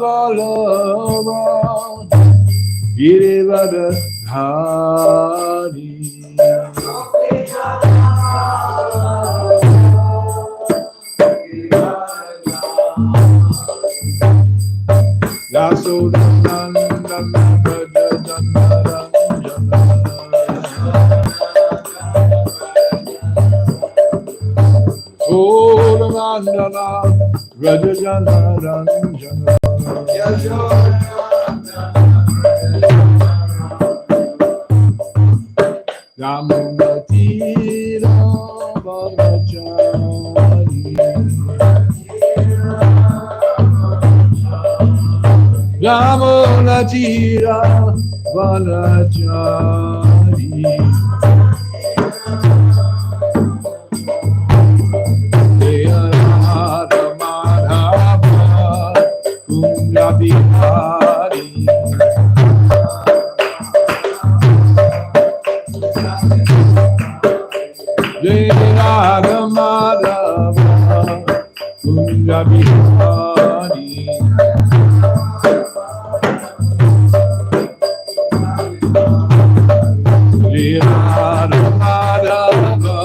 Vallabha Girivardhari Yasodhanandana Gauravandana Rajajana Ranjana Yamunatira Varachari Yamunatira Varachari Bihari Jaya Madhava Kunja Bihari Jaya Madhava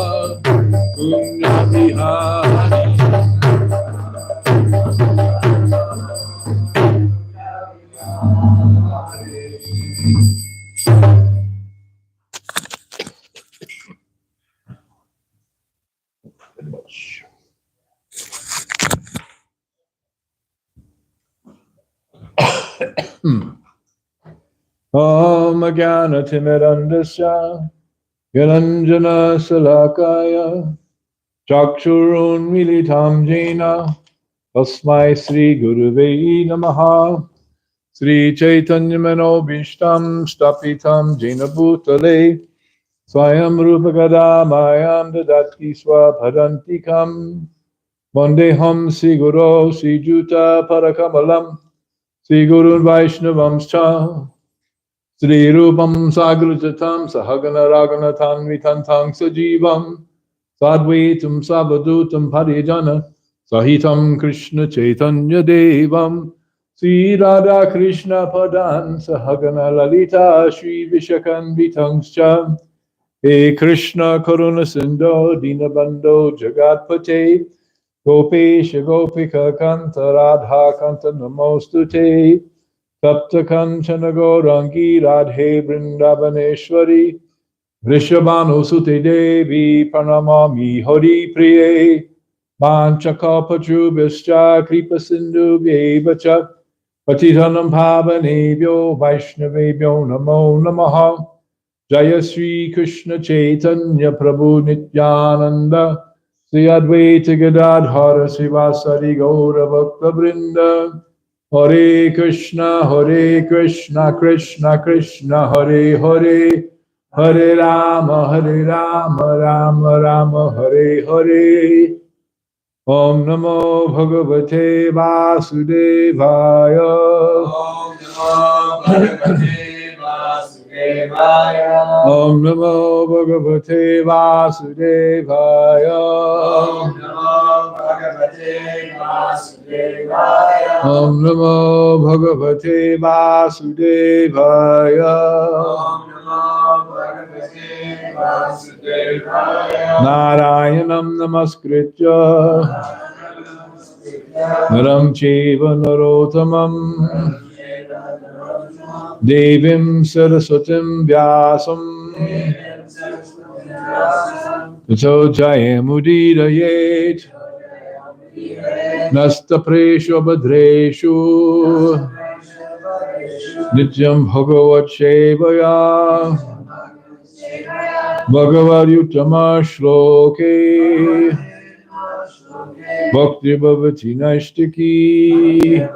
Kunja Bihari Om Jnana Timirandasya Yalanjana Salakaya Chakshurun Militam Jena Tasmai Sri Guruve Namaha Sri Chaitanya Manobishtam Stapitam Jena Bhutale Swayam Rupa Gadamayam Dadati Swapadantikam Vandeham Sri Guru Sri Juta Parakamalam Sri Guru Vaishnavamscha Sri Rupam Sagrajatam Sahagana Raganatam Vitantang Sajivam Sadvaitam Savadutam Parijana Sahitam Krishna Chaitanya Devam Sri Radha Krishna Padan Sahagana Lalita Shri Vishakan Vitangscha He Krishna Karuna Sindho Dinabando Jagatpate Gopesha Gopika Kanta Radha Kanta Namostute Tapta Kanchana Gaurangi Radhe Vrindavaneshwari Vrishabhanu Sute Devi Pranamami Hari Priye Manchakalpachubhischa Kripa Sindhu Vyevacha Patitanam Pavanebhyo Vaishnavebhyo Namo Namaha Jaya Sri Krishna Chaitanya Prabhu Nityananda Sri Advaita Gadadhara Srivasari Gaura Bhakta Vrinda Hare Krishna Krishna Krishna Hare Hare Hare Rama Rama Rama Hare Hare Om Namo Bhagavate Vasudevaya Om Namo Bhagavate Vasudevaya Om Namo Bhagavate Vasudevaya Narayanam Namaskritya Naram Chaiva Narottamam Devim Saraswatim Vyasam Tato Jayamudidayet Nasta Preshu Bhadreshu Nityam Bhagavat Shevaya Bhagavad Utama Shloke Bhakti Bhavati Naishtiki.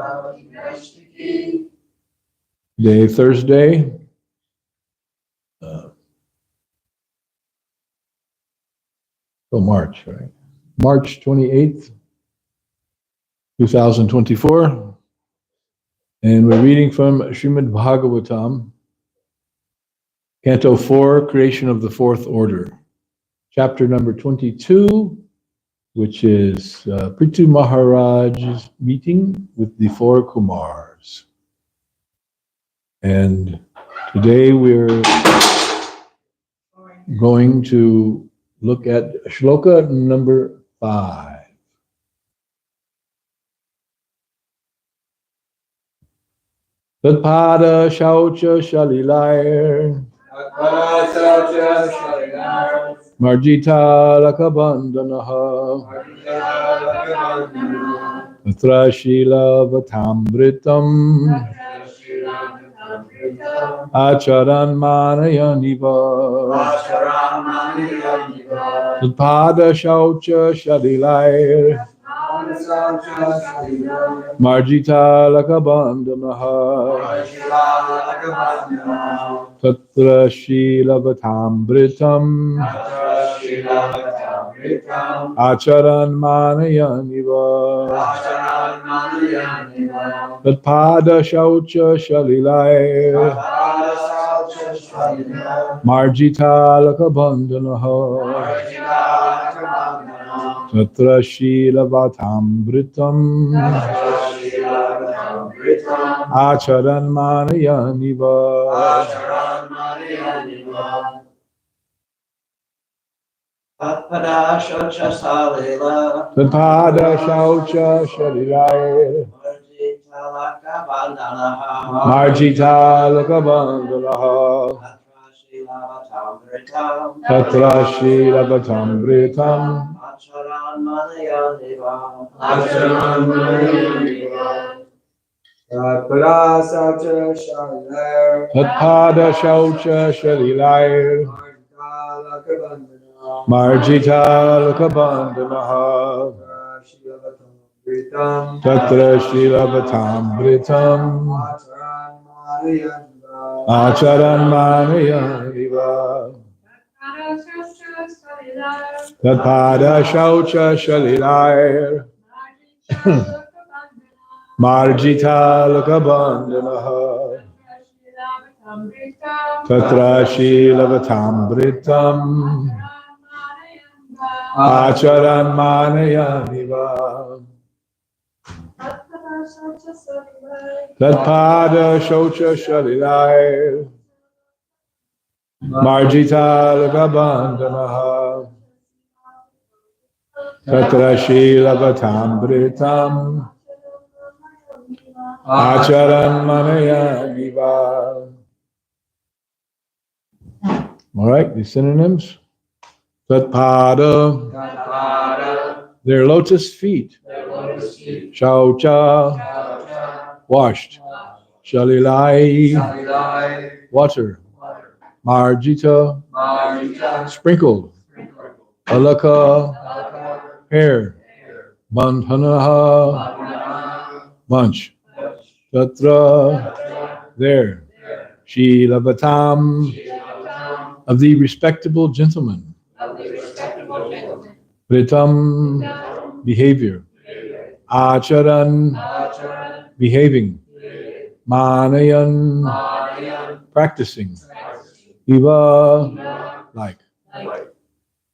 Day Thursday, March, right? March 28th, 2024. And we're reading from Srimad Bhagavatam, Canto 4, Creation of the Fourth Order, chapter number 22, which is Prithu Maharaj's meeting with the four Kumars. lives. And today we're going to look at shloka number 5. Tatpada shaucha shalilair marjita lakabandanaha tatra shila vatambritam acharan manayaniva tatpada shaucha shalilair marjita lakabandanaha tatra shila vatambritam acharan manayaniva tatpada shaucha shalilair marjita lakabandanaha tatra shila vatambritam acharan manayaniva Tatpada shaucha salila tatpada shaucha shalilair marjita lakabandanaha tatra shila vatambritam tatpada shaucha shalilair marjita lakabandanaha tatra shila vatambritam acharan manayaniva tatpada shaucha shalilair marjita lakabandanaha tatra shila vatambritam acharan manayaniva tatpada shaucha shalilair marjita lakabandanaha tatra shila vatambritam acharan manayaniva. All right, the synonyms. Tatpada, their lotus feet. Shaucha, washed. Shalilai, water. Marjita, sprinkled. Alaka, hair. Bandhanaha, bunch. Tatra, there. Shilavatam, of the respectable gentleman. Vritam, behavior. Acharan, behaving. Manayan, practicing. Iva, like.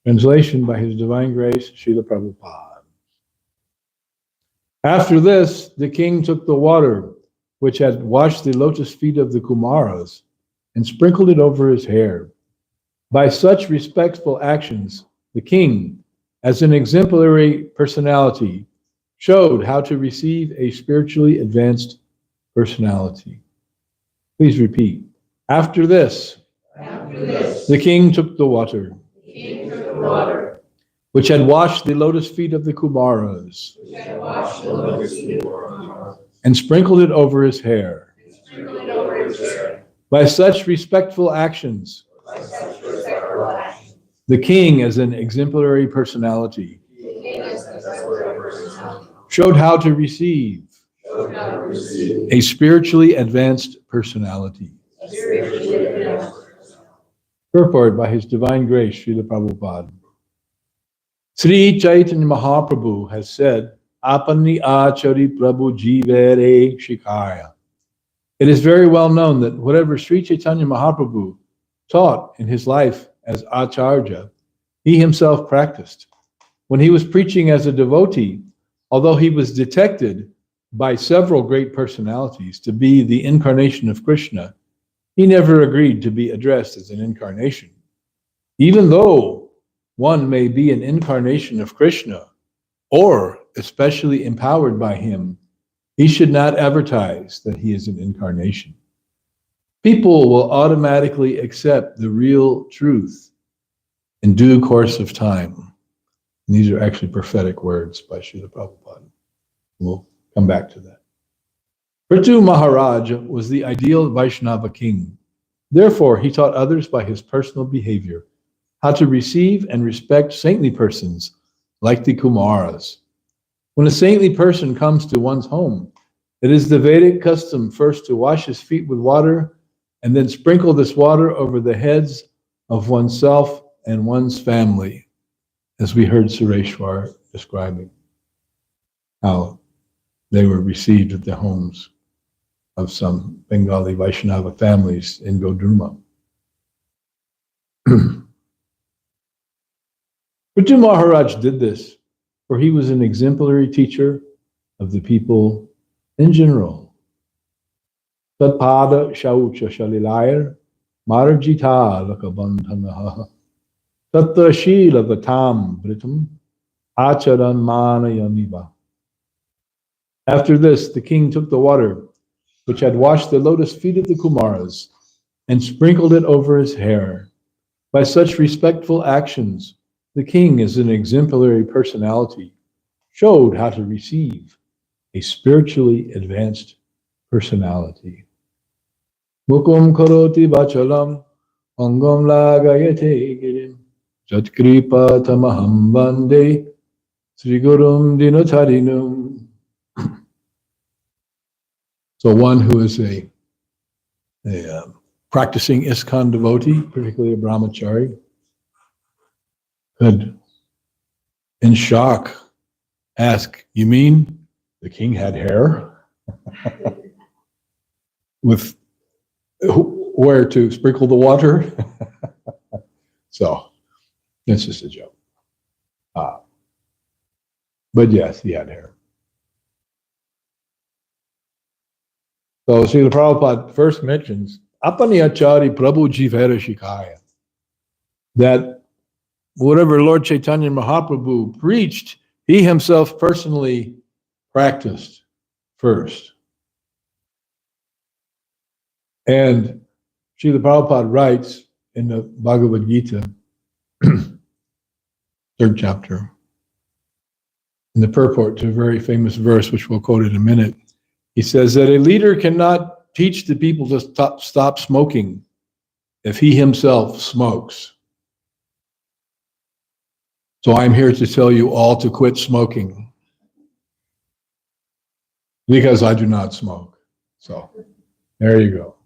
Translation by His Divine Grace, Srila Prabhupada. After this, the king took the water, which had washed the lotus feet of the Kumaras, and sprinkled it over his hair. By such respectful actions, the king, as an exemplary personality, showed how to receive a spiritually advanced personality. Please repeat. After this, the king took the water, which had washed the lotus feet of the Kumaras, and sprinkled it over his hair. By such respectful actions, the king, as an exemplary personality, showed how to receive a spiritually advanced personality. Purport by His Divine Grace, Srila Prabhupada. Sri Chaitanya Mahaprabhu has said, Apani achari Prabhu jivere shikaya. It is very well known that whatever Sri Chaitanya Mahaprabhu taught in his life as Acharya, he himself practiced. When he was preaching as a devotee, although he was detected by several great personalities to be the incarnation of Krishna, he never agreed to be addressed as an incarnation. Even though one may be an incarnation of Krishna, or especially empowered by him, he should not advertise that he is an incarnation. People will automatically accept the real truth in due course of time. And these are actually prophetic words by Srila Prabhupada. We'll come back to that. Prithu Maharaj was the ideal Vaishnava king. Therefore, he taught others by his personal behavior how to receive and respect saintly persons like the Kumaras. When a saintly person comes to one's home, it is the Vedic custom first to wash his feet with water and then sprinkle this water over the heads of oneself and one's family, as we heard Sureshwar describing how they were received at the homes of some Bengali Vaishnava families in Godruma. Prithu Maharaj did this, for he was an exemplary teacher of the people in general. Tatpada shaucha shalilayar marjita lakabandhanaha tatta shila vatam britam acharan manayamiva. After this, the king took the water which had washed the lotus feet of the Kumaras and sprinkled it over his hair. By such respectful actions, the king, as an exemplary personality, showed how to receive a spiritually advanced personality. Mukum karoti bachalam angam lagayate girim jatkripa tamaham vande Sri Gurum dinotarinum. So one who is a practicing ISKCON devotee, particularly a brahmachari, could, in shock, ask, "You mean the king had hair?" With where to sprinkle the water? So, it's just a joke. But yes, he had hair. So, Srila Prabhupada first mentions, Apanyachari Prabhu Jivera Shikaya, that whatever Lord Chaitanya Mahaprabhu preached, he himself personally practiced first. And Srila Prabhupada writes in the Bhagavad Gita, third chapter, in the purport to a very famous verse, which we'll quote in a minute, he says that a leader cannot teach the people to stop smoking if he himself smokes. So I'm here to tell you all to quit smoking because I do not smoke. So there you go.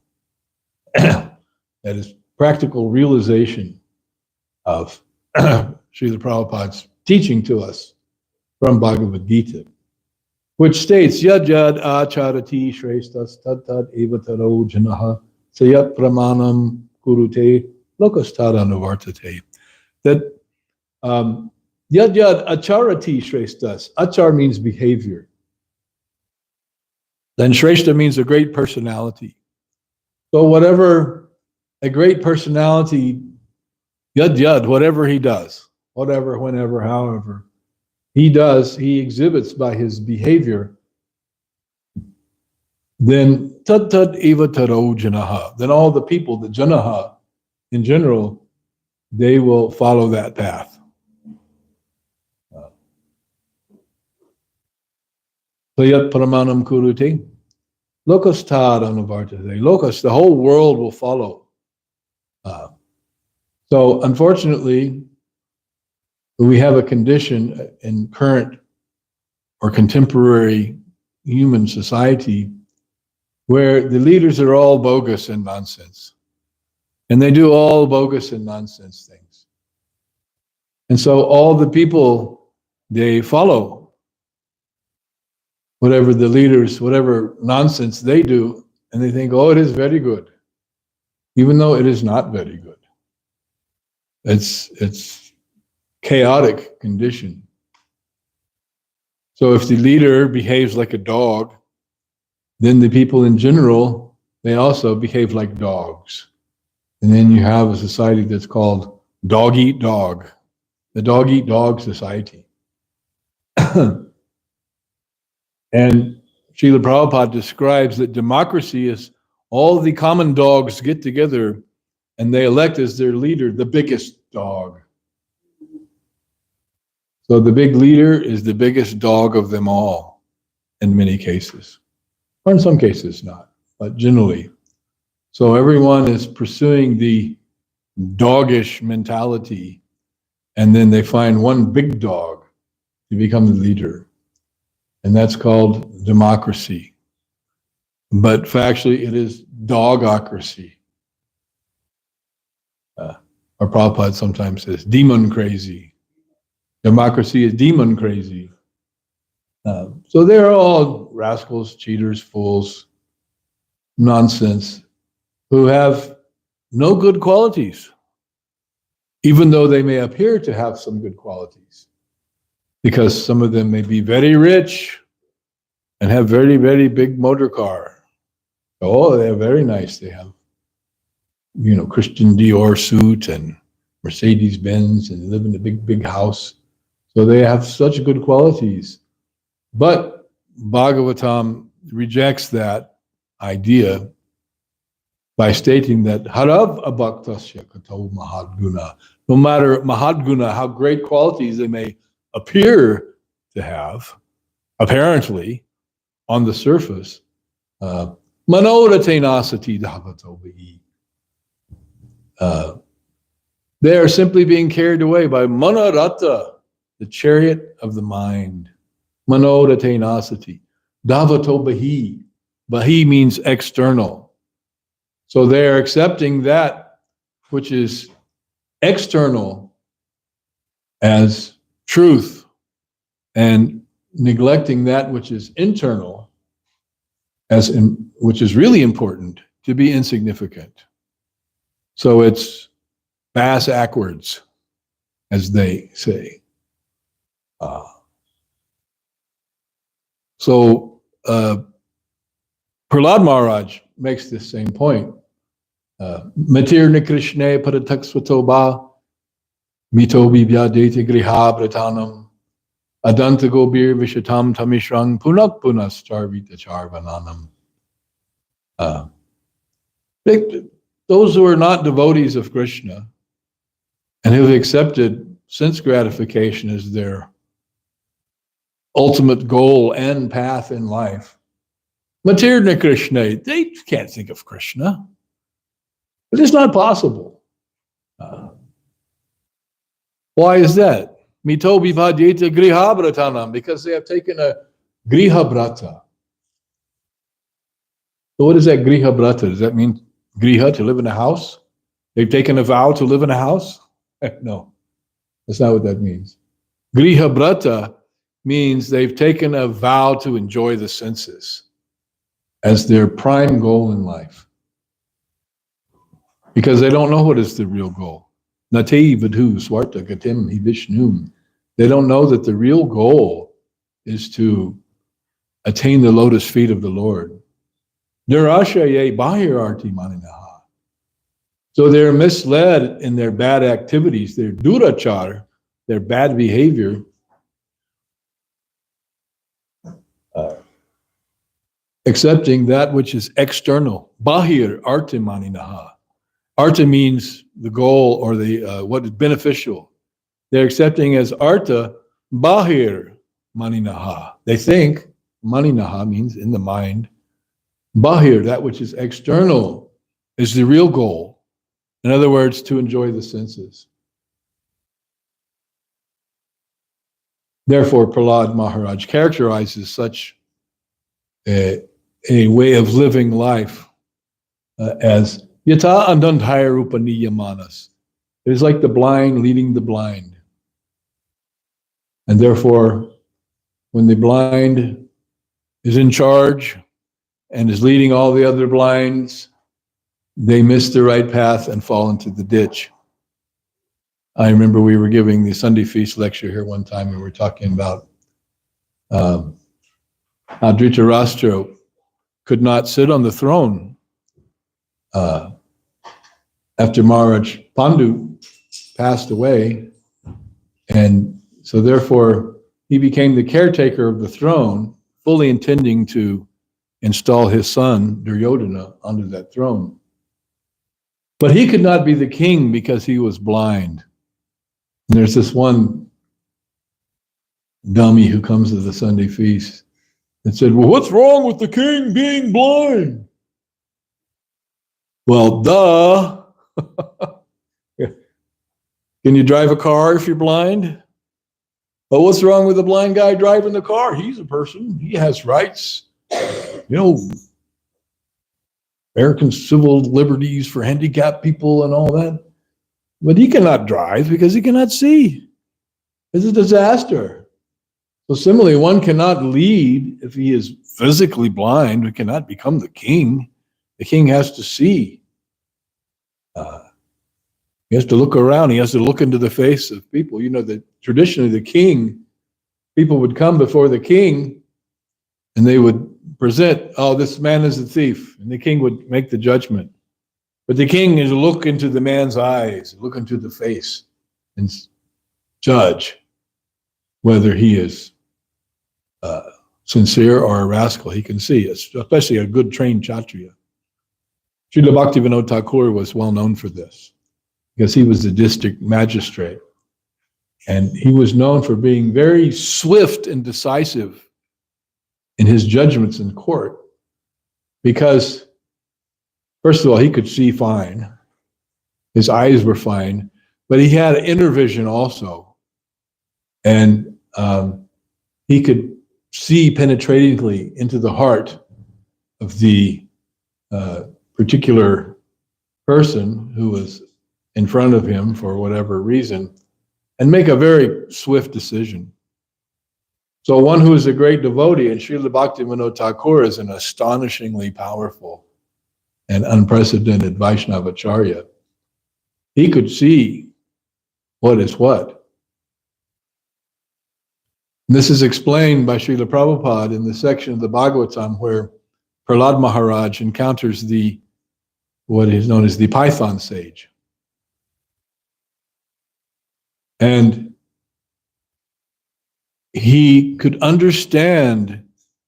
That is practical realization of Srila Prabhupada's teaching to us from Bhagavad Gita, which states, Yad yad acharati shreshtas tad tad evataro janaha sayat pramanam kurute lokastada nuvartate. That yad yad acharati shreshtas. Achar means behavior. Then shreshta means a great personality. So whatever a great personality, yad, whatever he does, whatever, whenever, however, he does, he exhibits by his behavior, then tad eva taro janaha, then all the people, the janaha in general, they will follow that path. Sayat pramanam kurute, lokastad anuvartate. Lokas, the whole world will follow. So unfortunately, we have a condition in current or contemporary human society where the leaders are all bogus and nonsense. And they do all bogus and nonsense things. And so all the people, they follow whatever the leaders, whatever nonsense they do, and they think, oh, it is very good, even though it is not very good. It's chaotic condition. So if the leader behaves like a dog, then the people in general, they also behave like dogs. And then you have a society that's called dog eat dog, the dog eat dog society. And Srila Prabhupada describes that democracy is all the common dogs get together and they elect as their leader the biggest dog. So the big leader is the biggest dog of them all in many cases, or in some cases not, but generally. So everyone is pursuing the doggish mentality, and then they find one big dog to become the leader, and that's called democracy. But factually, it is dogocracy. Or Prabhupada sometimes says demon crazy. Democracy is demon crazy. So they're all rascals, cheaters, fools, nonsense, who have no good qualities, even though they may appear to have some good qualities, because some of them may be very rich and have very, very big motor car. Oh, they're very nice. They have, Christian Dior suit and Mercedes Benz, and live in a big, big house. So they have such good qualities. But Bhagavatam rejects that idea by stating that harav abhaktasya kato mahadguna. No matter mahadguna, how great qualities they may appear to have, apparently, on the surface, manoratenasati dhavato bhi. They are simply being carried away by manarata, the chariot of the mind. Manoratenasati dhavato bahi. Bahi means external. So they are accepting that which is external as truth and neglecting that which is internal which is really important, to be insignificant. So it's bass backwards, as they say. So Prahlad Maharaj makes this same point. Matir Nikrishne Parataksvatoba Mito Bibyadeti Griha Bratanam Adanta Gobir Vishatam Tamishrang Punak Punas Charvita Charvananam. Those who are not devotees of Krishna and who have accepted sense gratification as their ultimate goal and path in life, Matirna Krishna, they can't think of Krishna. It is not possible. Why is that? Mito vibhadyeta griha bratanam, because they have taken a griha brata. So what is that griha brata? Does that mean griha, to live in a house? They've taken a vow to live in a house? No, that's not what that means. Griha brata means they've taken a vow to enjoy the senses as their prime goal in life, because they don't know what is the real goal. Nate vidhu swarta gatim hi vishnum. They don't know that the real goal is to attain the lotus feet of the Lord. Nirashaye bahirarti maninaha. So they're misled in their bad activities, their durachar, their bad behavior, accepting that which is external. Bahir arti maninaha. Arta means the goal or the what is beneficial. They're accepting as arta bahir maninaha. They think maninaha means in the mind. Bahir, that which is external, is the real goal. In other words, to enjoy the senses. Therefore, Prahlad Maharaj characterizes such a way of living life as yata andandhaya rupaniya manas. It is like the blind leading the blind. And therefore, when the blind is in charge and is leading all the other blinds, they miss the right path and fall into the ditch. I remember we were giving the Sunday Feast lecture here one time, and we were talking about how Dhritarashtra could not sit on the throne after Maharaj Pandu passed away. And so therefore, he became the caretaker of the throne, fully intending to install his son, Duryodhana, onto that throne. But he could not be the king because he was blind. And there's this one dummy who comes to the Sunday feast and said, well, what's wrong with the king being blind? Well, duh. Can you drive a car if you're blind? But what's wrong with the blind guy driving the car? He's a person. He has rights. You know, American civil liberties for handicapped people and all that. But he cannot drive because he cannot see. It's a disaster. So similarly, one cannot lead if he is physically blind. He cannot become the king. The king has to see. He has to look around. He has to look into the face of people. You know that traditionally the king, people would come before the king and they would present, oh, this man is a thief. And the king would make the judgment. But the king is to look into the man's eyes, look into the face and judge whether he is sincere or a rascal. He can see, especially a good trained Kshatriya. Srila Bhaktivinoda Thakur was well known for this because he was the district magistrate. And he was known for being very swift and decisive in his judgments in court because, first of all, he could see fine. His eyes were fine, but he had inner vision also. And he could see penetratingly into the heart of the particular person who was in front of him for whatever reason and make a very swift decision. So one who is a great devotee, and Srila Bhaktivinoda Thakur is an astonishingly powerful and unprecedented Vaishnava Acharya. He could see what is what. And this is explained by Srila Prabhupada in the section of the Bhagavatam where Prahlad Maharaj encounters what is known as the Python sage. And he could understand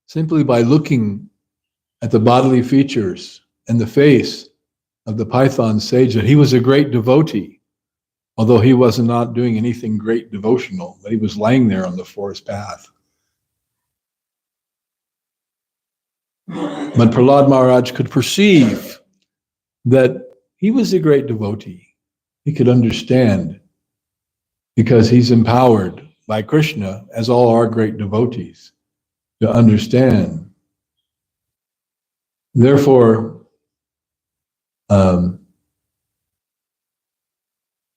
simply by looking at the bodily features and the face of the Python sage that he was a great devotee, although he was not doing anything great devotional, but he was laying there on the forest path. But Prahlad Maharaj could perceive that he was a great devotee. He could understand because he's empowered by Krishna, as all are great devotees, to understand. Therefore, in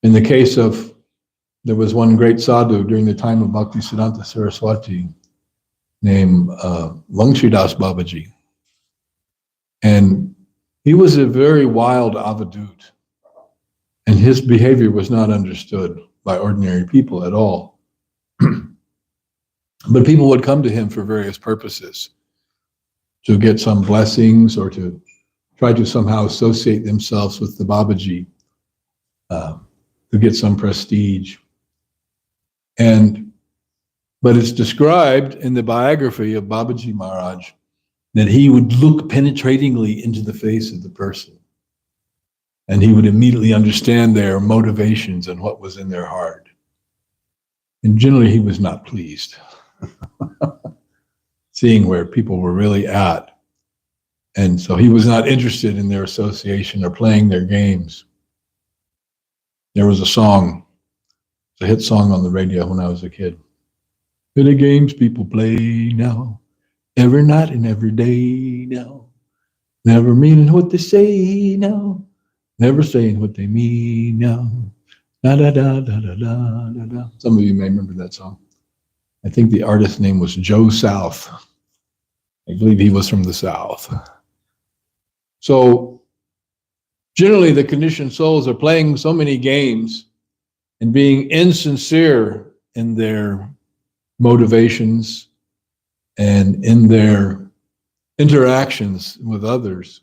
the case of, there was one great sadhu during the time of Bhaktisiddhanta Saraswati named Vangshidas Babaji. And he was a very wild avadut, and his behavior was not understood by ordinary people at all. But people would come to him for various purposes, to get some blessings or to try to somehow associate themselves with the Babaji, to get some prestige. But it's described in the biography of Babaji Maharaj that he would look penetratingly into the face of the person, and he would immediately understand their motivations and what was in their heart. And generally he was not pleased seeing where people were really at. And so he was not interested in their association or playing their games. There was a song, it's a hit song on the radio when I was a kid. The games people play now, every night and every day now, never meaning what they say now, never saying what they mean now. Da da da da da da da da. Some of you may remember that song. I think the artist's name was Joe South. I believe he was from the South. So generally the conditioned souls are playing so many games and being insincere in their motivations and in their interactions with others,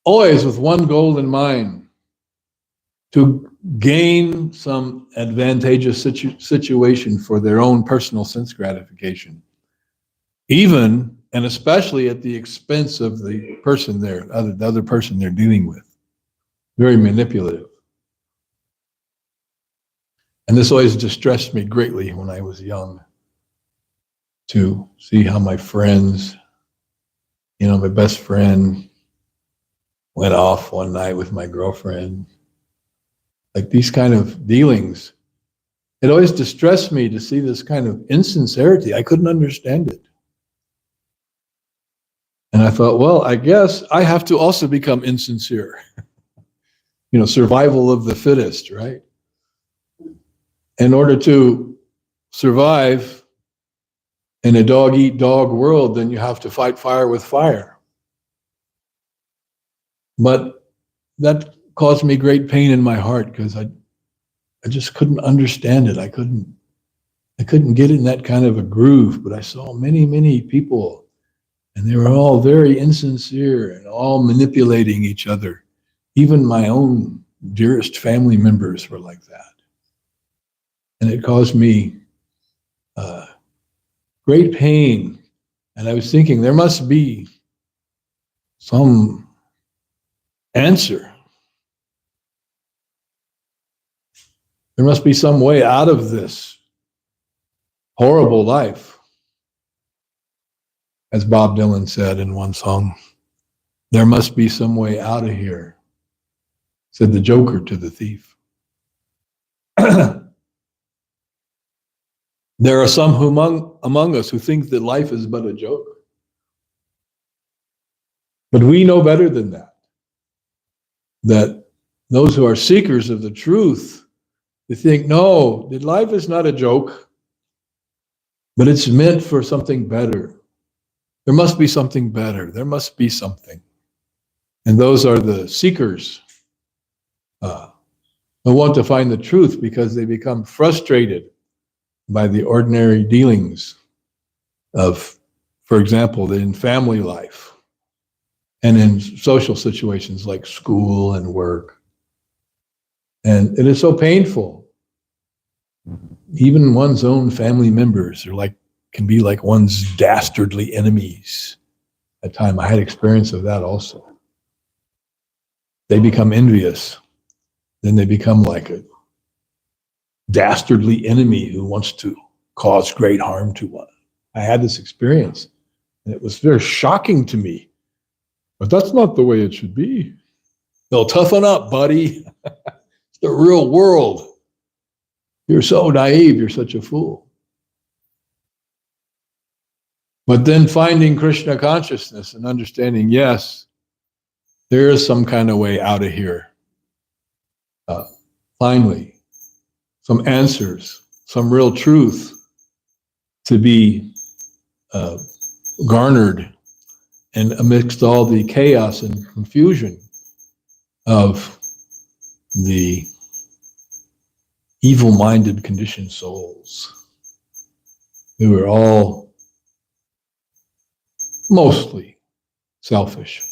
always with one goal in mind, to gain some advantageous situation for their own personal sense gratification, even and especially at the expense of the person the other person they're dealing with. Very manipulative. And this always distressed me greatly when I was young, to see how my friends, my best friend went off one night with my girlfriend. Like these kind of dealings. It always distressed me to see this kind of insincerity. I couldn't understand it. And I thought, well, I guess I have to also become insincere. Survival of the fittest, right? In order to survive in a dog-eat-dog world, then you have to fight fire with fire. But that caused me great pain in my heart because I just couldn't understand it. I couldn't get in that kind of a groove. But I saw many, many people, and they were all very insincere and all manipulating each other. Even my own dearest family members were like that. And it caused me great pain. And I was thinking, there must be some answer. There must be some way out of this horrible life. As Bob Dylan said in one song, there must be some way out of here, said the Joker to the thief. There are some among us who think that life is but a joke. But we know better than that. That those who are seekers of the truth, they think, no, that life is not a joke, but it's meant for something better. There must be something better. There must be something. And those are the seekers who want to find the truth because they become frustrated by the ordinary dealings of, for example, in family life and in social situations like school and work. And it is so painful. Even one's own family members can be like one's dastardly enemies. At times, I had experience of that also. They become envious. Then they become like a dastardly enemy who wants to cause great harm to one. I had this experience, and it was very shocking to me. But that's not the way it should be. They'll toughen up, buddy. It's the real world. You're so naive, you're such a fool. But then finding Krishna consciousness and understanding, yes, there is some kind of way out of here. Finally, some answers, some real truth to be garnered, and amidst all the chaos and confusion of the evil-minded conditioned souls who are all mostly selfish.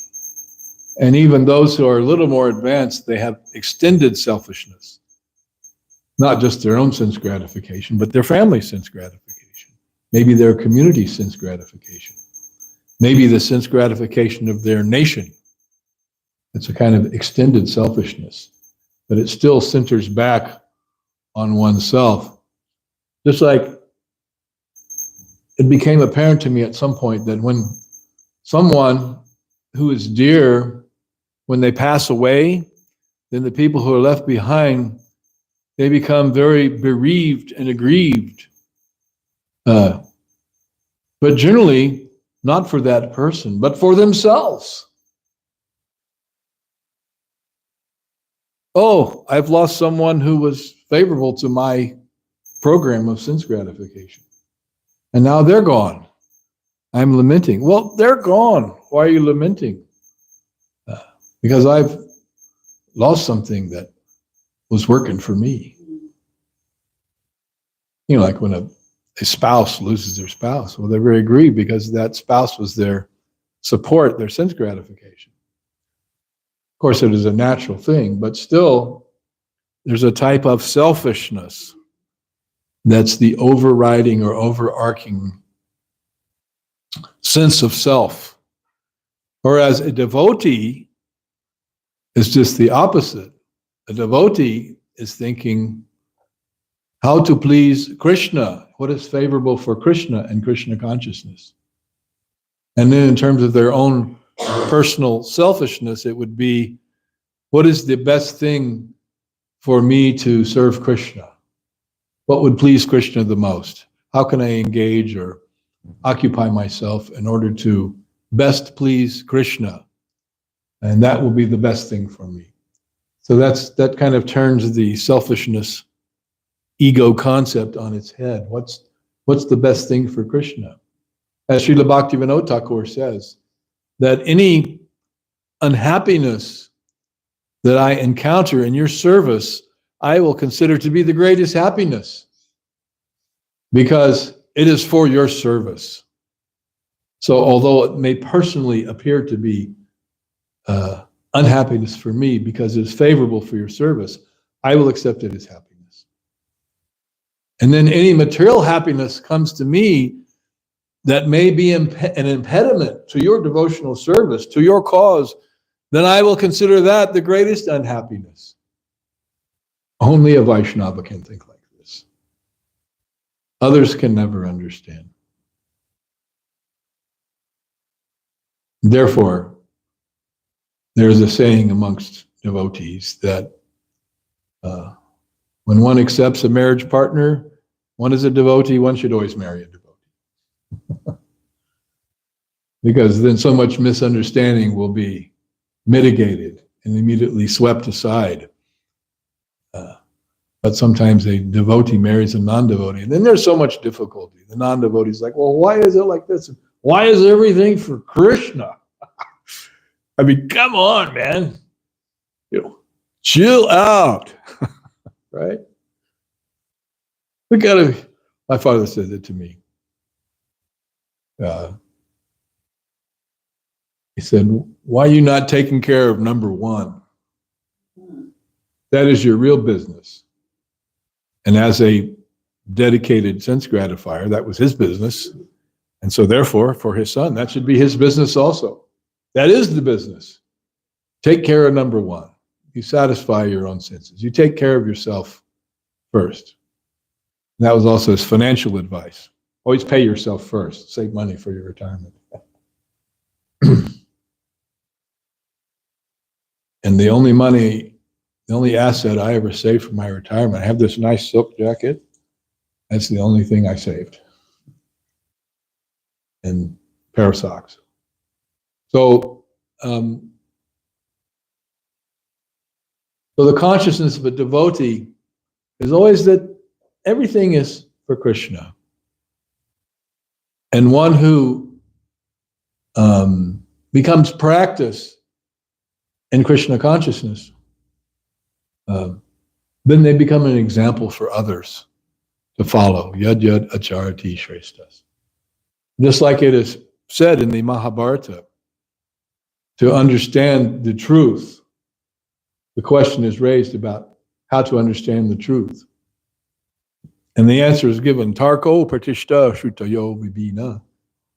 And even those who are a little more advanced, they have extended selfishness. Not just their own sense gratification, but their family sense gratification. Maybe their community sense gratification. Maybe the sense gratification of their nation. It's a kind of extended selfishness, but it still centers back on oneself. Just like it became apparent to me at some point that when someone who is dear, when they pass away, then the people who are left behind, they become very bereaved and aggrieved. But generally, not for that person, but for themselves. Oh, I've lost someone who was favorable to my program of sense gratification. And now they're gone. I'm lamenting. Well, they're gone. Why are you lamenting? Because I've lost something that was working for me. Like when a spouse loses their spouse. Well, they're very aggrieved because that spouse was their support, their sense gratification. Of course, it is a natural thing, but still, there's a type of selfishness that's the overriding or overarching sense of self. Whereas a devotee is just the opposite. A devotee is thinking how to please Krishna, what is favorable for Krishna and Krishna consciousness. And then in terms of their own personal selfishness, it would be, what is the best thing for me to serve Krishna? What would please Krishna the most? How can I engage or occupy myself in order to best please Krishna? And that will be the best thing for me. So that kind of turns the selfishness ego concept on its head. What's the best thing for Krishna? As Srila Bhaktivinoda Thakur says, that any unhappiness that I encounter in your service, I will consider to be the greatest happiness, because it is for your service. So although it may personally appear to be unhappiness for me because it is favorable for your service, I will accept it as happiness. And then any material happiness comes to me that may be an impediment to your devotional service, to your cause, then I will consider that the greatest unhappiness. Only a Vaishnava can think like this. Others can never understand. Therefore, there's a saying amongst devotees that when one accepts a marriage partner, one is a devotee, one should always marry a devotee. Because then so much misunderstanding will be mitigated and immediately swept aside. But sometimes a devotee marries a non-devotee, and then there's so much difficulty. The non-devotee is like, well, why is it like this? Why is everything for Krishna? I mean, come on, man. Chill out. Right? My father said it to me. He said, why are you not taking care of number one? That is your real business. And as a dedicated sense gratifier, that was his business. And so therefore, for his son, that should be his business also. That is the business. Take care of number one. You satisfy your own senses. You take care of yourself first. And that was also his financial advice. Always pay yourself first. Save money for your retirement. And the only asset I ever saved for my retirement, I have this nice silk jacket. That's the only thing I saved. And a pair of socks. So the consciousness of a devotee is always that everything is for Krishna. And one who becomes practice in Krishna consciousness, then they become an example for others to follow. Yad yad acharati shreshtas. Just like it is said in the Mahabharata, to understand the truth, the question is raised about how to understand the truth. And the answer is given, Tarko pratishta shrutayo vibhina,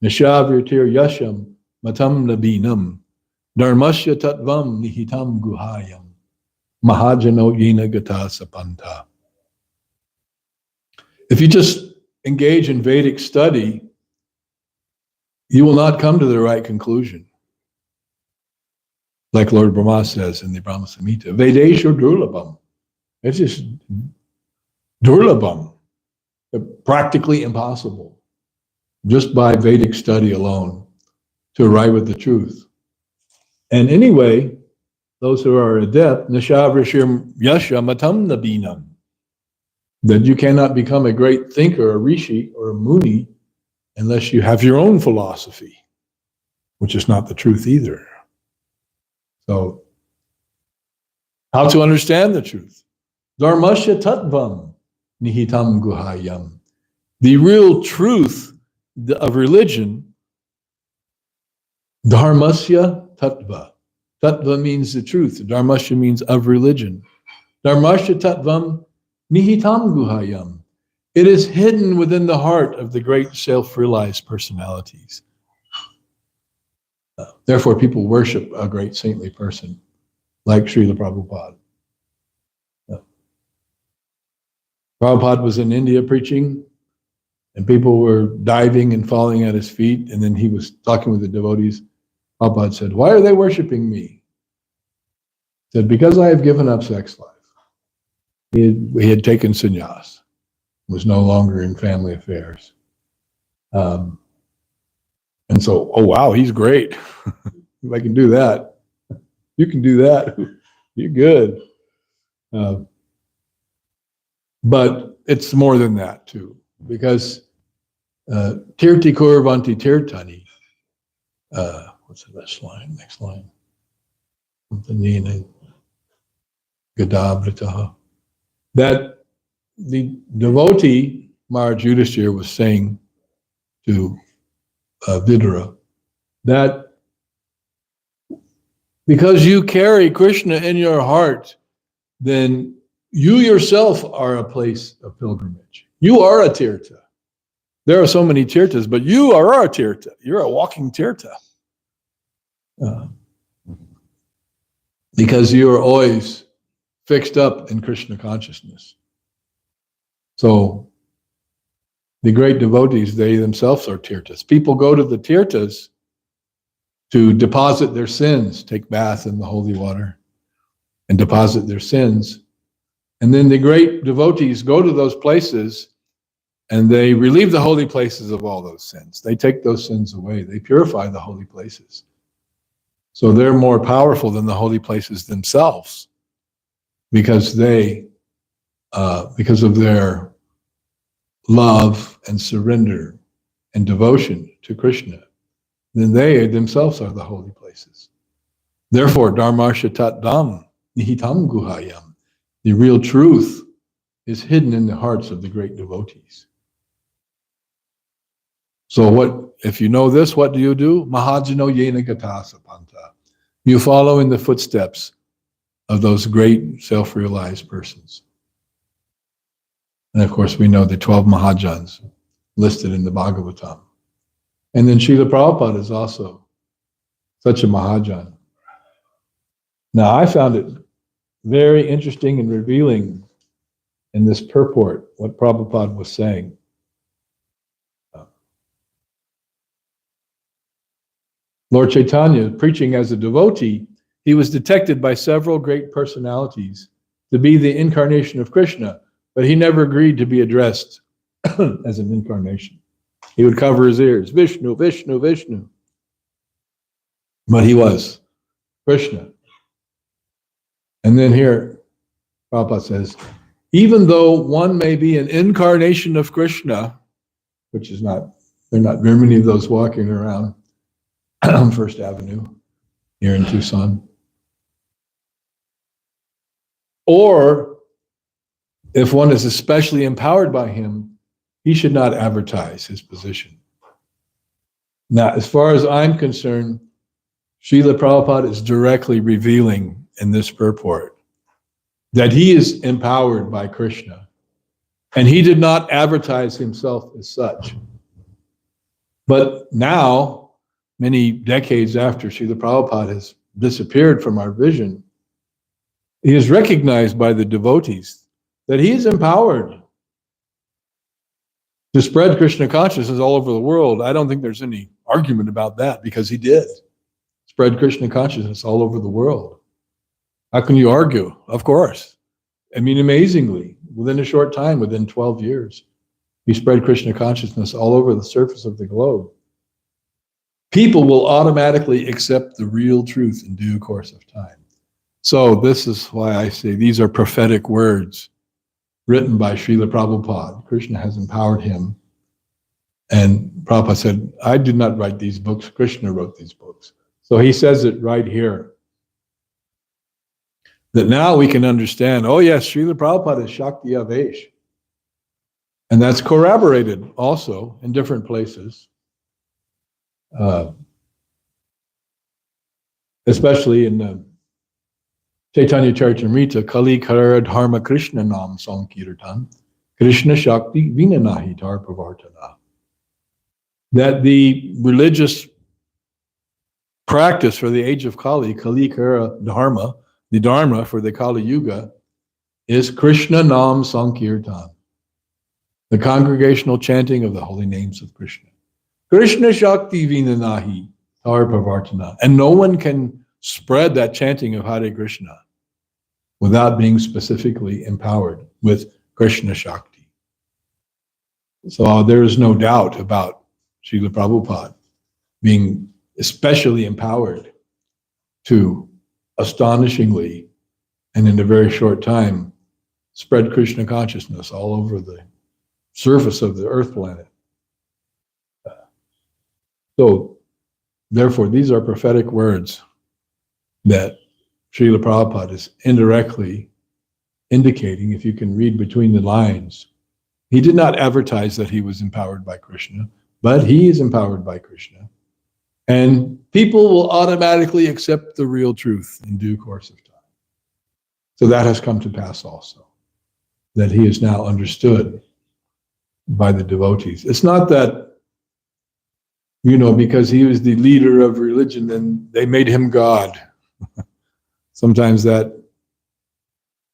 nishavritir yasham matam nabinam, dharmasya tatvam nihitam guhayam, mahajano yena gata sapanta. If you just engage in Vedic study, you will not come to the right conclusion. Like Lord Brahma says in the Brahma Samhita, Vedeshu durlabham. It's just durlabham, practically impossible, just by Vedic study alone, to arrive at the truth. And anyway, those who are adept, nishavrishim yasha matam nabinam, that you cannot become a great thinker, a rishi, or a muni, unless you have your own philosophy, which is not the truth either. So, how to understand the truth? Dharmasya tattvam nihitam guhayam. the real truth of religion, dharmasya tattva. Tattva means the truth. Dharmasya means of religion. Dharmasya tattvam nihitam guhayam. It is hidden within the heart of the great self-realized personalities. Therefore, people worship a great saintly person like Srila Prabhupada. Prabhupada was in India preaching, and people were diving and falling at his feet, and then he was talking with the devotees. Prabhupada said, "Why are they worshiping me?" He said, "Because I have given up sex life." He had taken sannyas, was no longer in family affairs. And so, oh wow, he's great. If I can do that, you can do that. You're good. But it's more than that too, because tirti kurvanti tirtani. What's the next line? Next line. Gadabritaha. That the devotee Maharaj Yudhishthira was saying to Vidura that because you carry Krishna in your heart, then you yourself are a place of pilgrimage. You are a tirtha. There are so many tirthas, but you are a tirtha. You're a walking tirtha. Because you are always fixed up in Krishna consciousness. So the great devotees, they themselves are tirthas. People go to the tirthas to deposit their sins, take bath in the holy water and deposit their sins. And then the great devotees go to those places and they relieve the holy places of all those sins. They take those sins away. They purify the holy places. So they're more powerful than the holy places themselves because because of their love and surrender and devotion to Krishna, then they themselves are the holy places. Therefore, dharmasya tattvam nihitam guhayam. The real truth is hidden in the hearts of the great devotees. So what, if you know this, what do? Mahajano yena gata sapanta. You follow in the footsteps of those great self-realized persons. And of course, we know the 12 Mahajans listed in the Bhagavatam. And then Srila Prabhupada is also such a Mahajan. Now, I found it very interesting and revealing in this purport, what Prabhupada was saying. Lord Chaitanya, preaching as a devotee, he was detected by several great personalities to be the incarnation of Krishna, but he never agreed to be addressed as an incarnation. He would cover his ears, Vishnu, Vishnu, Vishnu. But he was Krishna. And then here, Prabhupada says, even though one may be an incarnation of Krishna, which is not, there are not very many of those walking around on First Avenue here in Tucson. Or if one is especially empowered by him, he should not advertise his position. Now, as far as I'm concerned, Srila Prabhupada is directly revealing in this purport that he is empowered by Krishna, and he did not advertise himself as such. But now, many decades after Srila Prabhupada has disappeared from our vision, he is recognized by the devotees that he is empowered to spread Krishna consciousness all over the world. I don't think there's any argument about that, because he did spread Krishna consciousness all over the world. How can you argue? Of course. I mean, amazingly, within a short time, within 12 years, he spread Krishna consciousness all over the surface of the globe. People will automatically accept the real truth in due course of time. So this is why I say these are prophetic words written by Srila Prabhupada. Krishna has empowered him. And Prabhupada said, I did not write these books, Krishna wrote these books. So he says it right here. That now we can understand, oh yes, Srila Prabhupada is Shakti Avesh. And that's corroborated also in different places, especially in the Chaitanya Charitamrita, Kali Kara Dharma Krishna Nam Sankirtan, Krishna Shakti Vinanahi Tarpavartana. That the religious practice for the age of Kali, Kali Kara Dharma, the Dharma for the Kali Yuga, is Krishna Nam Sankirtan, the congregational chanting of the holy names of Krishna. Krishna Shakti Vinanahi Tarpavartana. And no one can spread that chanting of Hare Krishna without being specifically empowered with Krishna Shakti. So there is no doubt about Srila Prabhupada being especially empowered to astonishingly and in a very short time spread Krishna consciousness all over the surface of the earth planet. So therefore, these are prophetic words that Srila Prabhupada is indirectly indicating, if you can read between the lines. He did not advertise that he was empowered by Krishna, but he is empowered by Krishna. And people will automatically accept the real truth in due course of time. So that has come to pass also, that he is now understood by the devotees. It's not that, because he was the leader of religion, then they made him God. Sometimes that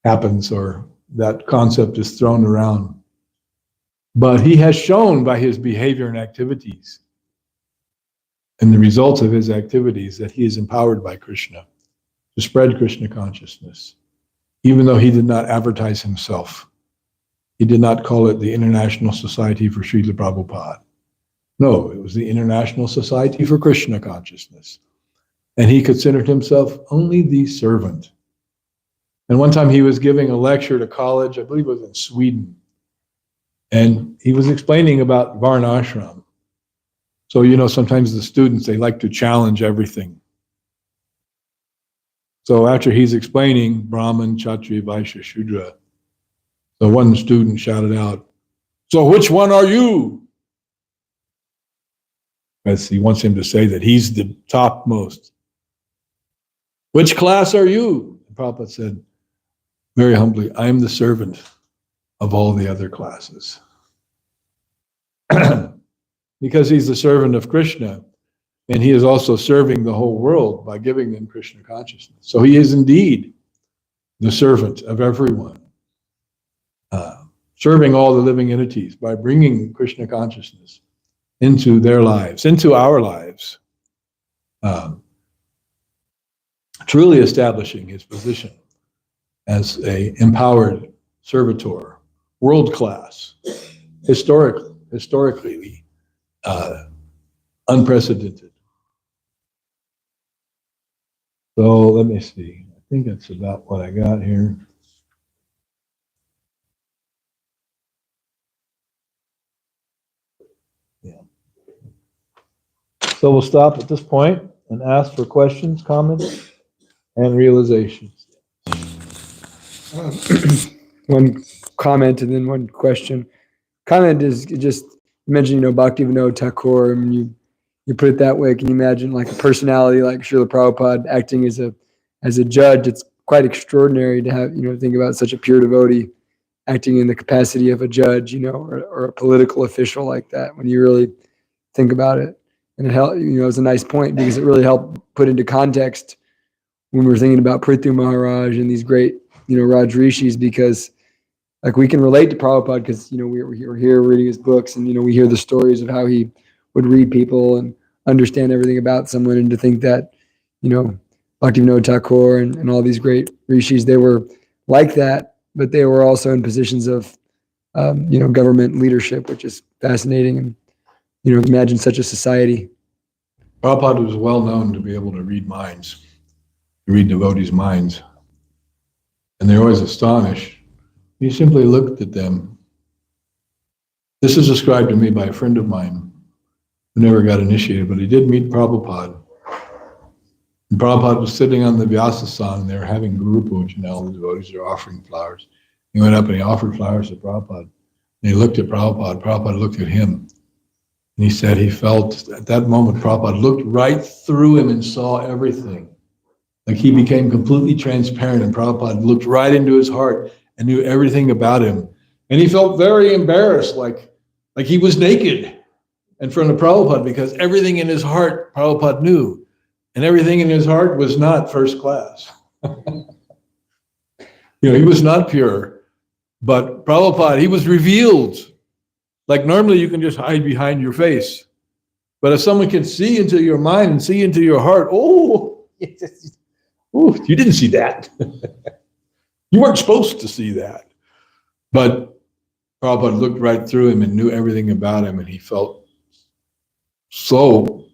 happens, or that concept is thrown around. But he has shown by his behavior and activities and the results of his activities that he is empowered by Krishna to spread Krishna consciousness, even though he did not advertise himself. He did not call it the International Society for Srila Prabhupada. No, it was the International Society for Krishna Consciousness. And he considered himself only the servant. And one time he was giving a lecture to college, I believe it was in Sweden, and he was explaining about Varnashram. So, sometimes the students, they like to challenge everything. So after he's explaining Brahman, Kshatriya, Vaishya, Shudra, the one student shouted out, "So which one are you?" As he wants him to say that he's the topmost. "Which class are you?" And Prabhupada said, very humbly, "I am the servant of all the other classes." Because he's the servant of Krishna, and he is also serving the whole world by giving them Krishna consciousness. So he is indeed the servant of everyone, serving all the living entities by bringing Krishna consciousness into their lives, into our lives, truly establishing his position as an empowered servitor, world class, historically unprecedented. So let me see. I think that's about what I got here. Yeah. So we'll stop at this point and ask for questions, comments, and realizations. One comment and then one question. Comment is just mentioning, Bhaktivinoda Thakur, and you put it that way. Can you imagine like a personality like Srila Prabhupada acting as a judge? It's quite extraordinary to have, think about such a pure devotee acting in the capacity of a judge, or a political official like that, when you really think about it. And it helped, it's a nice point because it really helped put into context when we were thinking about Prithu Maharaj and these great, Raj Rishis, because like we can relate to Prabhupada because, we're here reading his books, and, we hear the stories of how he would read people and understand everything about someone, and to think that, Bhaktivinoda Thakur and all these great rishis, they were like that, but they were also in positions of, government leadership, which is fascinating. And, imagine such a society. Prabhupada was well known to be able to read minds, to read devotees' minds. And they're always astonished. He simply looked at them. This is described to me by a friend of mine who never got initiated, but he did meet Prabhupada. And Prabhupada was sitting on the Vyasasana, and they were having Guru Puja, and all the devotees are offering flowers. He went up and he offered flowers to Prabhupada. And he looked at Prabhupada. Prabhupada looked at him. And he said he felt at that moment, Prabhupada looked right through him and saw everything. Like he became completely transparent, and Prabhupada looked right into his heart and knew everything about him. And he felt very embarrassed, like he was naked in front of Prabhupada, because everything in his heart Prabhupada knew. And everything in his heart was not first class. He was not pure. But Prabhupada, he was revealed. Like normally you can just hide behind your face. But if someone can see into your mind and see into your heart, you didn't see that. You weren't supposed to see that. But Prabhupada looked right through him and knew everything about him, and he felt so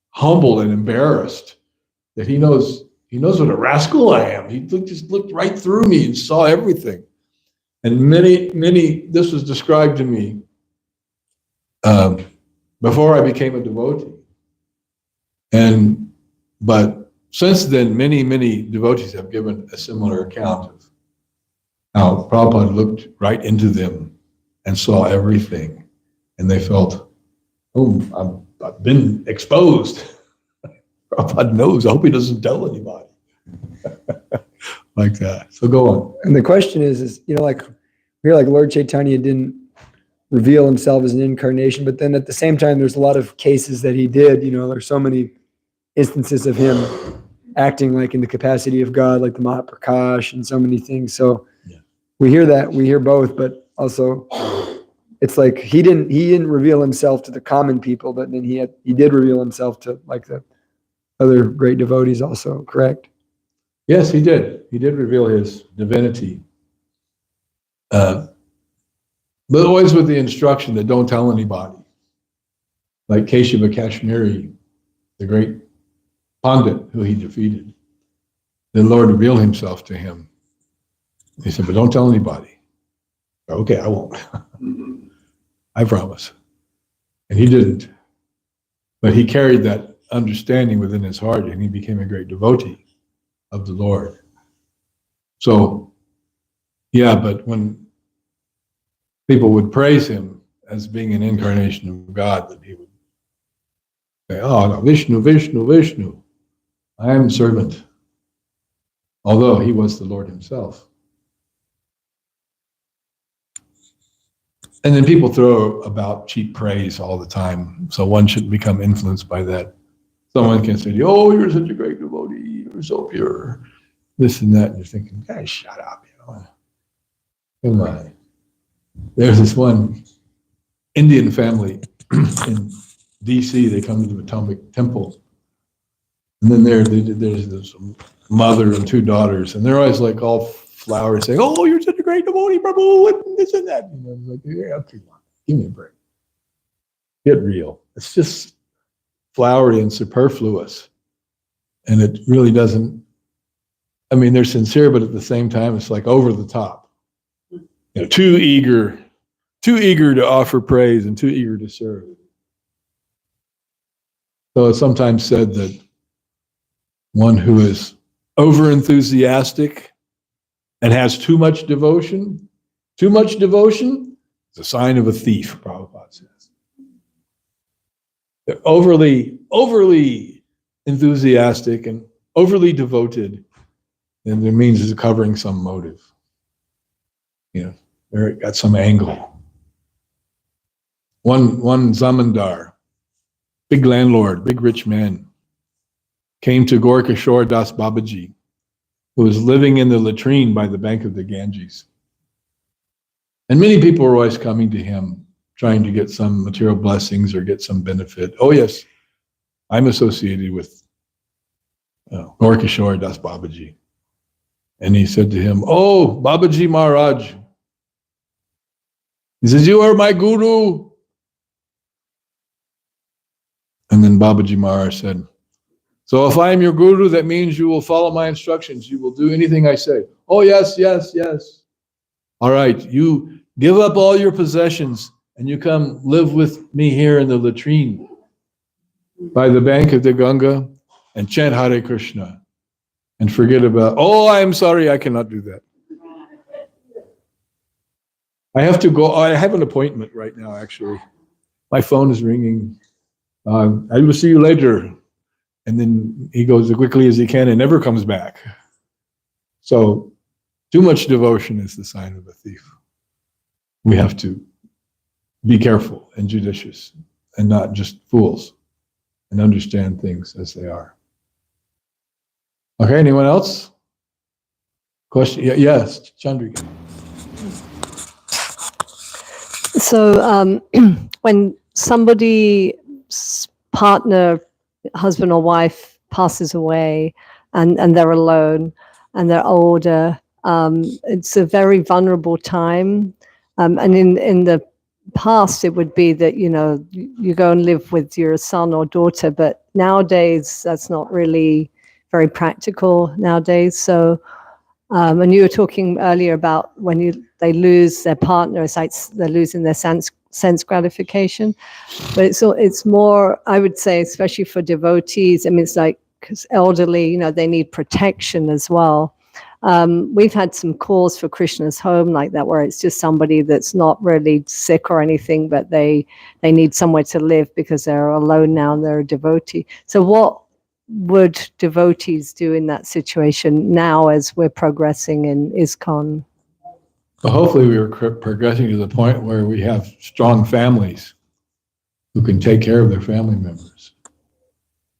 humble and embarrassed that he knows what a rascal I am. He just looked right through me and saw everything. And many, this was described to me before I became a devotee. But since then, many devotees have given a similar account of how Prabhupada looked right into them and saw everything. And they felt, I've been exposed. Prabhupada knows. I hope he doesn't tell anybody. Like that. So go on. And the question is, like Lord Chaitanya didn't reveal himself as an incarnation, but then at the same time, there's a lot of cases that he did. There's so many instances of him acting like in the capacity of God, like the Mahaprakash and so many things. So we hear both, but also it's like he didn't reveal himself to the common people, but then he did reveal himself to like the other great devotees also, correct? Yes, he did. He did reveal his divinity. But always with the instruction that don't tell anybody. Like Keshava Kashmiri, the great Pandit who he defeated. The Lord revealed himself to him. He said, but don't tell anybody. Okay, I won't. I promise. And he didn't. But he carried that understanding within his heart, and he became a great devotee of the Lord. So, but when people would praise him as being an incarnation of God, that he would say, no, Vishnu, Vishnu, Vishnu, I am servant. Although he was the Lord himself. And then people throw about cheap praise all the time, so one shouldn't become influenced by that. Someone can say, you're such a great devotee, you're so pure, this and that, and you're thinking, guys, shut up, Come on. There's this one Indian family in DC, they come to the Atomic Temple, and then there's this mother and two daughters, and they're always like all flowery, saying, you're such a great devotee, Prabhu, and this and that. I'm like, okay, give me a break. Get real. It's just flowery and superfluous. And it really doesn't, they're sincere, but at the same time, it's like over the top. Too eager to offer praise and too eager to serve. So it's sometimes said that one who is over enthusiastic and has too much devotion is a sign of a thief, Prabhupada says. They're overly enthusiastic and overly devoted, and their means is covering some motive. They're got some angle. One zamindar, big landlord, big rich man, came to Gorkashore Das Babaji, who was living in the latrine by the bank of the Ganges. And many people were always coming to him, trying to get some material blessings or get some benefit. Oh yes, I'm associated with Gorkashore Das Babaji. And he said to him, Babaji Maharaj. He says, you are my guru. And then Babaji Maharaj said, so if I am your guru, that means you will follow my instructions. You will do anything I say. Oh, yes, yes, yes. All right, you give up all your possessions and you come live with me here in the latrine by the bank of the Ganga and chant Hare Krishna and forget about, I'm sorry, I cannot do that. I have to go. I have an appointment right now, actually. My phone is ringing. I will see you later. And then he goes as quickly as he can and never comes back. So too much devotion is the sign of a thief. We have to be careful and judicious and not just fools and understand things as they are. Okay, anyone else? Question? Yes, Chandrika. So when somebody's partner, husband or wife passes away and they're alone and they're older, it's a very vulnerable time. And in the past, it would be that, you go and live with your son or daughter, but nowadays that's not really very practical nowadays. So, and you were talking earlier about when they lose their partner, it's like they're losing their sense gratification. But it's more, I would say, especially for devotees. I mean, it's like, because elderly, they need protection as well. We've had some calls for Krishna's home like that, where it's just somebody that's not really sick or anything, but they need somewhere to live because they're alone now and they're a devotee. So what would devotees do in that situation now as we're progressing in ISKCON? Well, hopefully we are progressing to the point where we have strong families who can take care of their family members.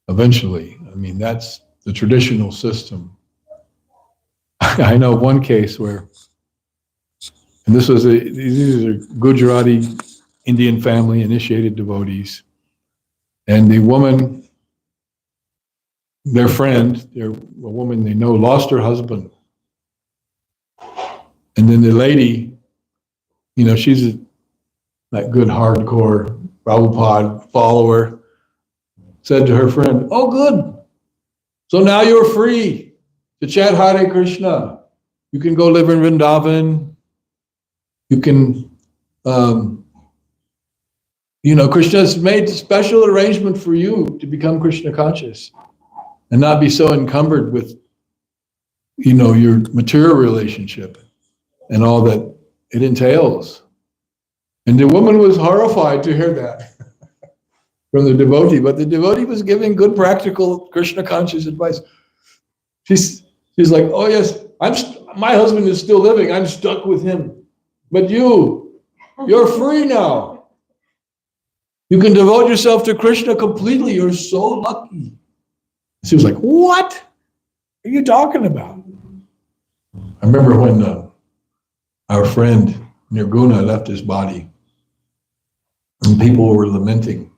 Eventually, I mean, that's the traditional system. I know one case where, and these are Gujarati Indian family, initiated devotees, and the woman, their friend, a woman they know, lost her husband. And then the lady, she's that good hardcore Prabhupada follower, said to her friend, "Oh, good. So now you're free to chant Hare Krishna. You can go live in Vrindavan. You can, Krishna's made a special arrangement for you to become Krishna conscious and not be so encumbered with, your material relationship and all that it entails." And the woman was horrified to hear that from the devotee, but the devotee was giving good practical Krishna conscious advice. She's like, "Oh yes, my husband is still living. I'm stuck with him. But you're free now. You can devote yourself to Krishna completely. You're so lucky." She was like, "What are you talking about?" I remember when our friend Nirguna left his body and people were lamenting,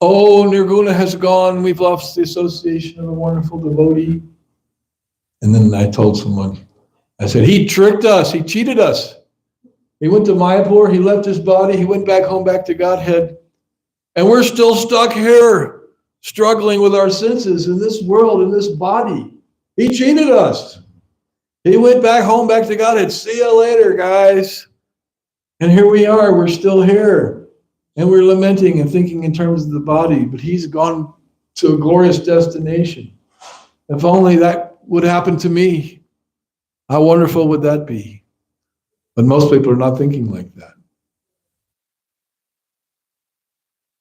"Oh, Nirguna has gone. We've lost the association of a wonderful devotee." And then I told someone, I said, "He tricked us. He cheated us. He went to Mayapur. He left his body. He went back home, back to Godhead. And we're still stuck here, struggling with our senses in this world, in this body. He cheated us. He went back home, back to Godhead. See you later, guys." And here we are. We're still here. And we're lamenting and thinking in terms of the body. But he's gone to a glorious destination. If only that would happen to me. How wonderful would that be? But most people are not thinking like that.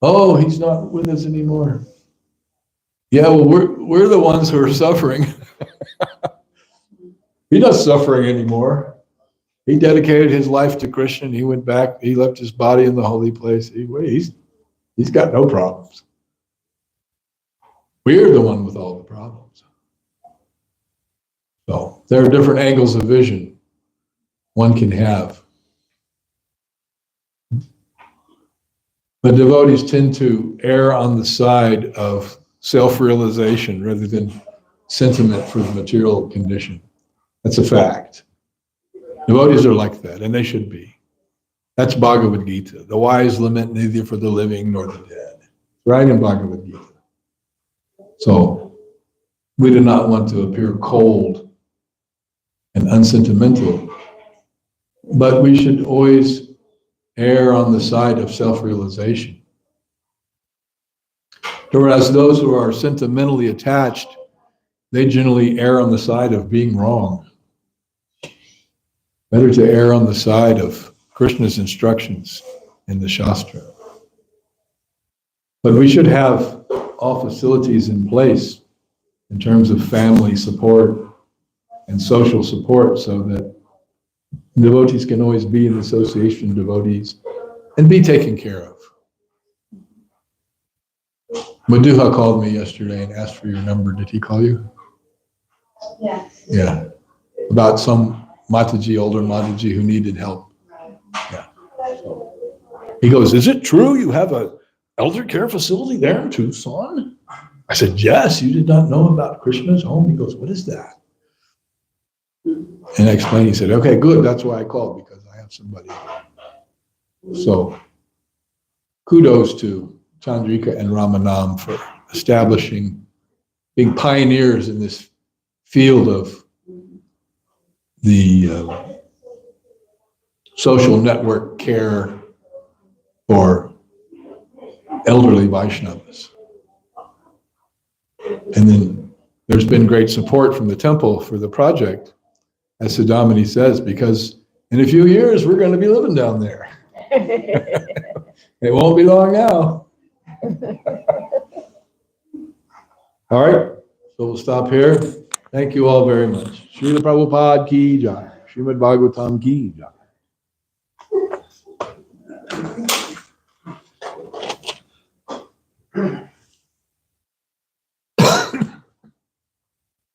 "Oh, he's not with us anymore." Yeah, well, we're the ones who are suffering. He's not suffering anymore. He dedicated his life to Krishna, and he went back. He left his body in the holy place. He's got no problems. We're the one with all the problems. So there are different angles of vision one can have. But devotees tend to err on the side of self-realization rather than sentiment for the material condition. That's a fact. Devotees are like that, and they should be. That's Bhagavad Gita. The wise lament neither for the living nor the dead. Right in Bhagavad Gita. So we do not want to appear cold and unsentimental, but we should always err on the side of self-realization. Whereas those who are sentimentally attached, they generally err on the side of being wrong. Better to err on the side of Krishna's instructions in the Shastra. But we should have all facilities in place in terms of family support and social support so that devotees can always be in the association of devotees and be taken care of. Madhuha called me yesterday and asked for your number. Did he call you? Yes. Yeah. About some Mataji, older Mataji who needed help. Yeah. So he goes, is it true you have a elder care facility there in Tucson? I said, yes, you did not know about Krishna's home? He goes, what is that? And I explained, he said, okay, good, that's why I called, because I have somebody. So kudos to Chandrika and Ramanam for establishing, being pioneers in this field of the social network care for elderly Vaishnavas. And then there's been great support from the temple for the project, as Siddhamani says, because in a few years we're going to be living down there. It won't be long now. All right, so we'll stop here. Thank you all very much. Srila Prabhupada ki jai. Srimad Bhagavatam ki jai.